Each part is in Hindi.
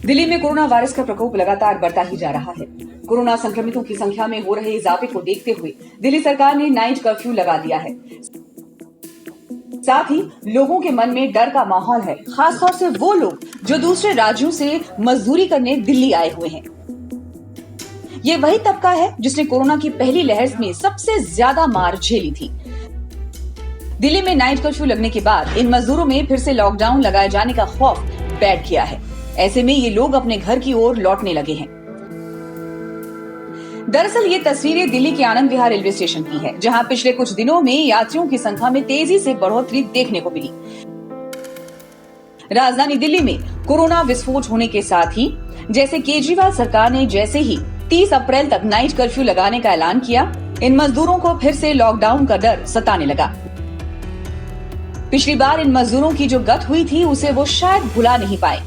दिल्ली में कोरोना वायरस का प्रकोप लगातार बढ़ता ही जा रहा है। कोरोना संक्रमितों की संख्या में हो रहे इजाफे को देखते हुए दिल्ली सरकार ने नाइट कर्फ्यू लगा दिया है। साथ ही लोगों के मन में डर का माहौल है, खासतौर से वो लोग जो दूसरे राज्यों से मजदूरी करने दिल्ली आए हुए हैं। ये वही तबका है जिसने कोरोना की पहली लहर में सबसे ज्यादा मार झेली थी। दिल्ली में नाइट कर्फ्यू लगने के बाद इन मजदूरों में फिर से लॉकडाउन लगाए जाने का खौफ बैठ गया है। ऐसे में ये लोग अपने घर की ओर लौटने लगे हैं। दरअसल ये तस्वीरें दिल्ली के आनंद विहार रेलवे स्टेशन की है, जहां पिछले कुछ दिनों में यात्रियों की संख्या में तेजी से बढ़ोतरी देखने को मिली। राजधानी दिल्ली में कोरोना विस्फोट होने के साथ ही जैसे केजरीवाल सरकार ने जैसे ही 30 अप्रैल तक नाइट कर्फ्यू लगाने का ऐलान किया, इन मजदूरों को फिर से लॉकडाउन का डर सताने लगा। पिछली बार इन मजदूरों की जो गत हुई थी उसे वो शायद भुला नहीं पाए,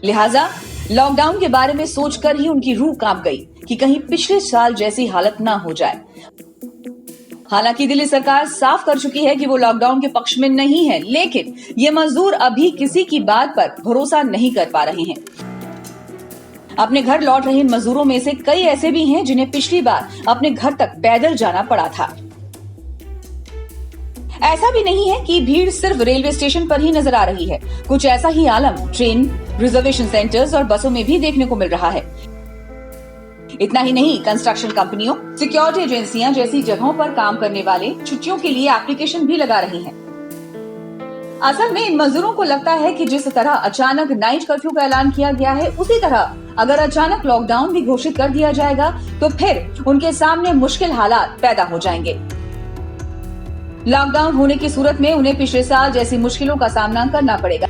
लिहाजा लॉकडाउन के बारे में सोचकर ही उनकी रूह कांप गई कि कहीं पिछले साल जैसी हालत ना हो जाए। हालांकि दिल्ली सरकार साफ कर चुकी है कि वो लॉकडाउन के पक्ष में नहीं है, लेकिन ये मजदूर अभी किसी की बात पर भरोसा नहीं कर पा रहे हैं। अपने घर लौट रहे इन मजदूरों में से कई ऐसे भी हैं जिन्हें पिछली बार अपने घर तक पैदल जाना पड़ा था। ऐसा भी नहीं है कि भीड़ सिर्फ रेलवे स्टेशन पर ही नजर आ रही है। कुछ ऐसा ही आलम ट्रेन, रिजर्वेशन सेंटर्स और बसों में भी देखने को मिल रहा है। इतना ही नहीं, कंस्ट्रक्शन कंपनियों, सिक्योरिटी एजेंसियां जैसी जगहों पर काम करने वाले छुट्टियों के लिए एप्लीकेशन भी लगा रहे हैं। असल में इन मजदूरों को लगता है कि जिस तरह अचानक नाइट कर्फ्यू का ऐलान किया गया है, उसी तरह अगर अचानक लॉकडाउन भी घोषित कर दिया जाएगा तो फिर उनके सामने मुश्किल हालात पैदा हो जाएंगे। लॉकडाउन होने की सूरत में उन्हें पिछले साल जैसी मुश्किलों का सामना करना पड़ेगा।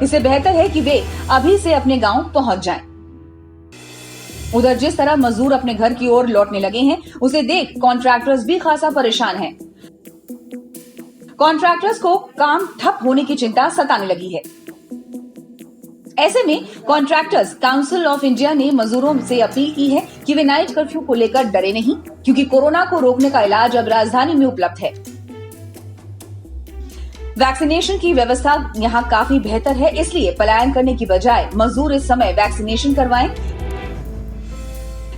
इससे बेहतर है कि वे अभी से अपने गांव पहुंच जाएं। उधर जिस तरह मजदूर अपने घर की ओर लौटने लगे हैं, उसे देख कॉन्ट्रैक्टर्स भी खासा परेशान हैं। कॉन्ट्रैक्टर्स को काम ठप होने की चिंता सताने लगी है। ऐसे में कॉन्ट्रैक्टर्स काउंसिल ऑफ इंडिया ने मजदूरों से अपील की है कि वे नाइट कर्फ्यू को लेकर डरे नहीं, क्योंकि कोरोना को रोकने का इलाज अब राजधानी में उपलब्ध है। वैक्सीनेशन की व्यवस्था यहाँ काफी बेहतर है, इसलिए पलायन करने की बजाय मजदूर इस समय वैक्सीनेशन करवाएं।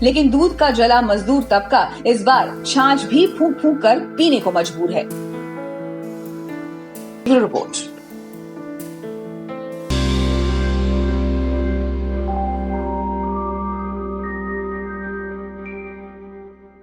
लेकिन दूध का जला मजदूर तबका इस बार छाछ भी फूंक फूंक कर पीने को मजबूर है। रिपोर्ट।